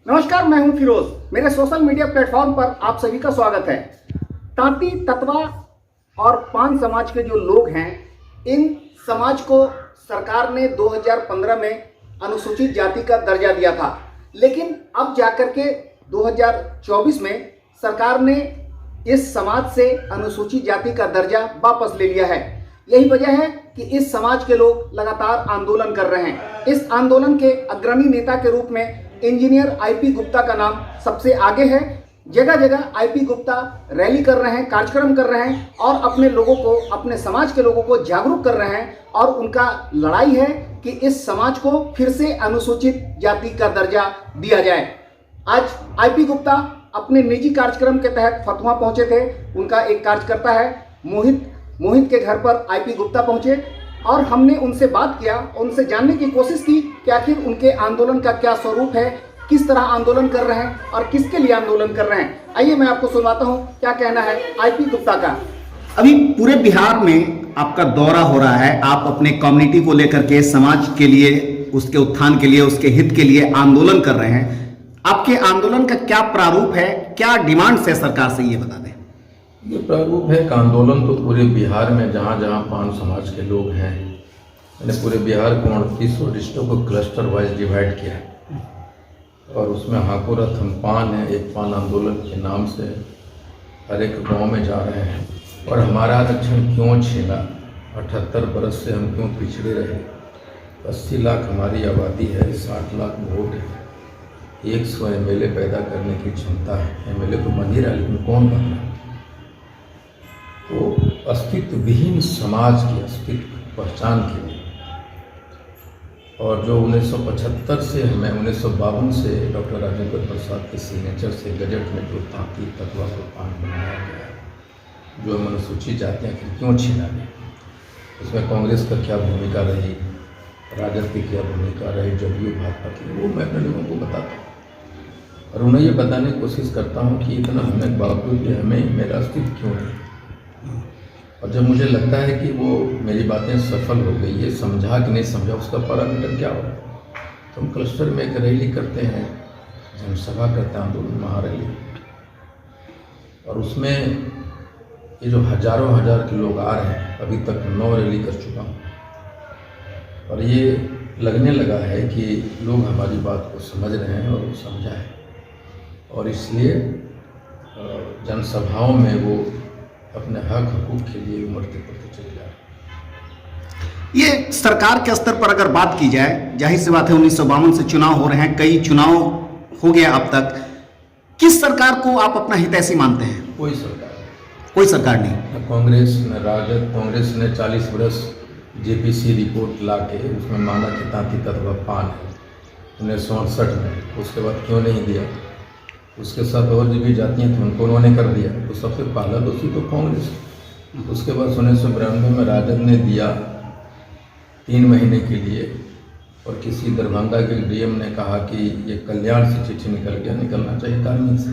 नमस्कार, मैं हूं फिरोज। मेरे सोशल मीडिया प्लेटफॉर्म पर आप सभी का स्वागत है। तांती, ततवा और पान समाज के जो लोग हैं, इन समाज को सरकार ने 2015 में अनुसूचित जाति का दर्जा दिया था, लेकिन अब जाकर के 2024 में सरकार ने इस समाज से अनुसूचित जाति का दर्जा वापस ले लिया है। यही वजह है कि इस समाज के लोग लगातार आंदोलन कर रहे हैं। इस आंदोलन के अग्रणी नेता के रूप में इंजीनियर आईपी गुप्ता का नाम सबसे आगे है। जगह जगह आईपी गुप्ता रैली कर रहे हैं, कार्यक्रम कर रहे हैं और अपने लोगों को, अपने समाज के लोगों को जागरूक कर रहे हैं और उनका लड़ाई है कि इस समाज को फिर से अनुसूचित जाति का दर्जा दिया जाए। आज आईपी गुप्ता अपने निजी कार्यक्रम के तहत फतुहा पहुंचे थे। उनका एक कार्यकर्ता है मोहित के घर पर आईपी गुप्ता पहुंचे और हमने उनसे बात किया, उनसे जानने की कोशिश की कि आखिर उनके आंदोलन का क्या स्वरूप है, किस तरह आंदोलन कर रहे हैं और किसके लिए आंदोलन कर रहे हैं। आइए मैं आपको सुनाता हूं क्या कहना है आईपी गुप्ता का। अभी पूरे बिहार में आपका दौरा हो रहा है, आप अपने कम्युनिटी को लेकर के समाज के लिए, उसके उत्थान के लिए, उसके हित के लिए आंदोलन कर रहे हैं। आपके आंदोलन का क्या प्रारूप है, क्या डिमांड्स है सरकार से, ये बता दें। ये प्रारूप है कि आंदोलन तो पूरे बिहार में जहाँ जहाँ पान समाज के लोग हैं, मैंने पूरे बिहार को 38 डिस्ट्रिक्टों को क्लस्टर वाइज डिवाइड किया है और उसमें हाकोरथ हम पान है, एक पान आंदोलन के नाम से हर एक गाँव में जा रहे हैं। और हमारा आरक्षण क्यों छीना, 78 बरस से हम क्यों पिछड़े रहे। 80 लाख हमारी आबादी है, 60 लाख वोट है, 100 MLA पैदा करने की क्षमता है। MLA तो बन ही रहा, लेकिन कौन बन रहा है। तो अस्तित्व विहीन समाज की अस्तित्व पहचान के लिए, और जो 1975 से हमें 1952 से डॉक्टर राजेंद्र प्रसाद के सिग्नेचर से गजट में जो तांती, ततवा को पान बनाया गया, जो अनुसूचित जातियाँ क्यों छीना गया, उसमें कांग्रेस का क्या भूमिका रही, राजद की क्या भूमिका रही, जदयू भाजपा की, वो मैं अपने लोगों को बताता हूँ और उन्हें ये बताने की कोशिश करता हूँ कि इतना होने के बावजूद भी हमें मेरा अस्तित्व क्यों है। और जब मुझे लगता है कि वो मेरी बातें सफल हो गई, ये समझा कि नहीं समझा, उसका पैरामीटर क्या होगा। तो हम क्लस्टर में एक रैली करते हैं, जनसभा करते हैं, आंदोलन महारैली, और उसमें ये जो हजारों हजार के लोग आ रहे हैं, अभी तक 9 रैली कर चुका हूँ और ये लगने लगा है कि लोग हमारी बात को समझ रहे हैं और वो समझा है, और इसलिए जनसभाओं में वो अपने हक हकूक़ के लिए उमड़ते पड़ते चले जा रहे। ये सरकार के स्तर पर अगर बात की जाए, जाहिर सी बात है 1952 से चुनाव हो रहे हैं, कई चुनाव हो गया अब तक, किस सरकार को आप अपना हितैषी मानते हैं? कोई सरकार नहीं, न कांग्रेस न राजद। कांग्रेस ने 40 वर्ष JPC रिपोर्ट ला के उसमें माना कि तांती, ततवा, पान है 1968 में, उसके बाद क्यों नहीं दिया। उसके साथ और जो भी जातियाँ थी उनको उन्होंने कर दिया, तो सबसे पहला दोषी तो कांग्रेस। उसके बाद 1992 में राजद ने दिया 3 महीने के लिए, और किसी दरभंगा के DM ने कहा कि ये कल्याण से चिट्ठी निकल गया, निकलना चाहिए कार्मिक से।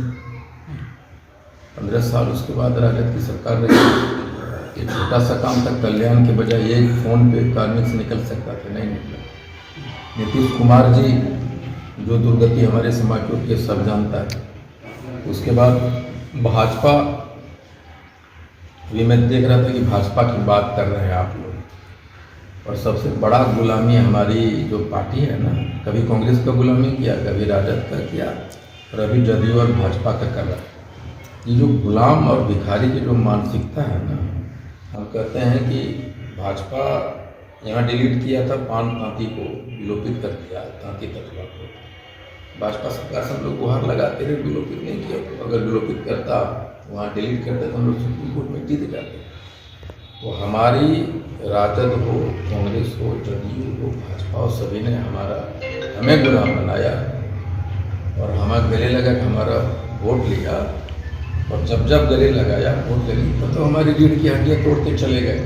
15 साल उसके बाद राजद की सरकार रही, एक छोटा सा काम था, कल्याण के बजाय एक फ़ोन पे कार्मिक से निकल सकता था, नहीं निकला। नीतीश कुमार जी, जो दुर्गति हमारे समाज को सब जानता है। उसके बाद भाजपा, अभी मैं देख रहा था कि भाजपा की बात कर रहे हैं आप लोग, और सबसे बड़ा गुलामी हमारी जो पार्टी है ना, कभी कांग्रेस का गुलामी किया, कभी राजद का किया, और अभी जदयू और भाजपा का कर रहा है। ये जो गुलाम और भिखारी की जो मानसिकता है ना, हम कहते हैं कि भाजपा यहाँ डिलीट किया था, पान तांती को विलोपित कर दिया, तांती, ततवा को। भाजपा सरकार से हम लोग गुहार लगाते रहे, विलोपित नहीं किया। तो अगर विलोपित करता, वहाँ डिलीट करते, तो हम लोग सुप्रीम कोर्ट में जीत जाते। तो हमारी राजद हो, कांग्रेस हो, जदयू हो, भाजपा हो, सभी ने हमें गुलाम बनाया और हमें गले लगा कि हमारा वोट लिया, और जब गले लगाया, वोट ले ली, तो हमारी रीढ़ की हड्डियाँ तोड़ते चले गए।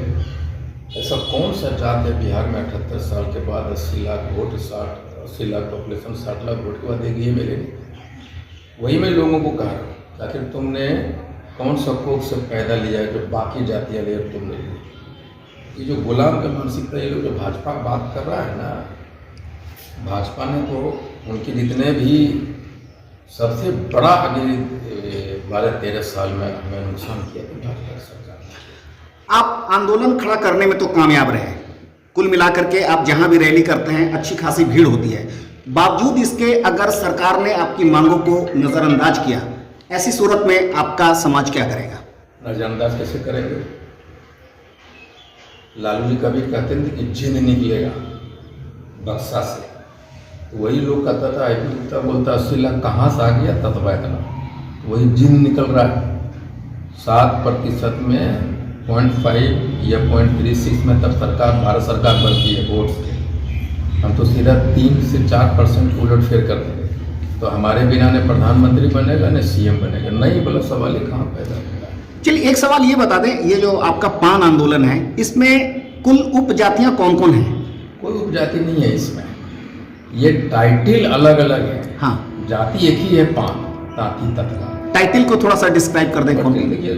ऐसा कौन सा जात है बिहार में 78 साल के बाद 80 lakh vote, 80 lakh population, 60 lakh vote के बाद एक ये मिले नहीं। वही मैं लोगों को कह रहा हूँ, आखिर तुमने कौन सा कोख से पैदा लिया है जो बाकी जातियाँ ले, तुमने ली। ये जो गुलाम का मानसिकता, ये लोग जो भाजपा बात कर रहा है ना, भाजपा ने तो उनके जितने भी सबसे बड़ा अभी 12-13 साल में हमें नुकसान किया तो भाजपा सरकार ने। आप आंदोलन खड़ा करने में तो कामयाब रहे, कुल मिलाकर के आप जहां भी रैली करते हैं अच्छी खासी भीड़ होती है। बावजूद इसके अगर सरकार ने आपकी मांगों को नजरअंदाज किया, ऐसी सूरत में आपका समाज क्या करेगा? नजरअंदाज कैसे करेंगे? लालू जी कभी कहते थे कि जिन निकलेगा बक्सा से, तो वही लोग कहता था आईपी गुप्ता बोलता 80 लाख कहाँ से आ गया ततवा इतना, वही जिन निकल रहा है। 7% में 0.5 या 0.36 में तब सरकार भारत सरकार बनती है वोट से, हम तो सीधा 3 से 4% उलट फेर कर देंगे। तो हमारे बिना न प्रधानमंत्री बनेगा न सीएम बनेगा, नहीं बोला सवाल ही कहाँ पैदा होगा। चलिए एक सवाल ये बता दें, ये जो आपका पान आंदोलन है इसमें कुल उपजातियां कौन कौन हैं? कोई उपजाति नहीं है इसमें, ये टाइटिल अलग अलग है। हाँ, जाति एक ही है, पान तांती ततवा। टाइटिल को थोड़ा सा डिस्क्राइब कर दें। कौन? देखिए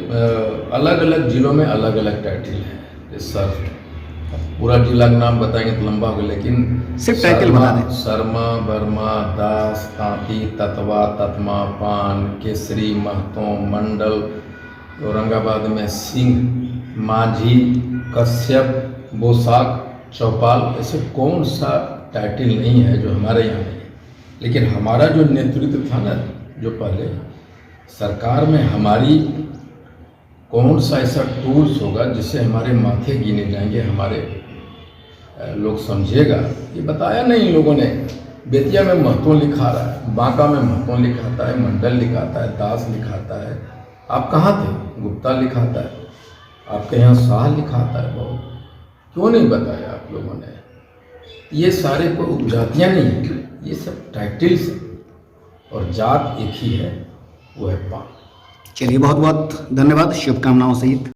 अलग अलग जिलों में अलग अलग टाइटिल है। जैसे सर पूरा जिला का नाम बताएंगे तो लंबा होगा, लेकिन सिर्फ टाइटल बता दें। शर्मा, वर्मा, दास, तांती, ततवा, ततमा, पान, केसरी, महतो, मंडल, औरंगाबाद में सिंह, माझी, कश्यप, बोसाक, चौपाल, ऐसे कौन सा टाइटिल नहीं है जो हमारे यहाँ नहीं है। लेकिन हमारा जो नेतृत्व था ना, जो पहले सरकार में, हमारी कौन सा ऐसा टूल्स होगा जिससे हमारे माथे गिने जाएंगे, हमारे लोग समझेगा, ये बताया नहीं लोगों ने। बेतिया में महतो लिखा रहा है, बांका में महतो लिखाता है, मंडल लिखाता है, दास लिखाता है। आप कहाँ थे? गुप्ता लिखाता है, आपके यहाँ शाह लिखाता है। बहुत क्यों नहीं बताया आप लोगों ने? ये सारे कोई उपजातियाँ नहीं हैं, ये सब टाइटल्स हैं, और जात एक ही है, वो है पान। चलिए बहुत बहुत धन्यवाद, शुभकामनाओं सहित।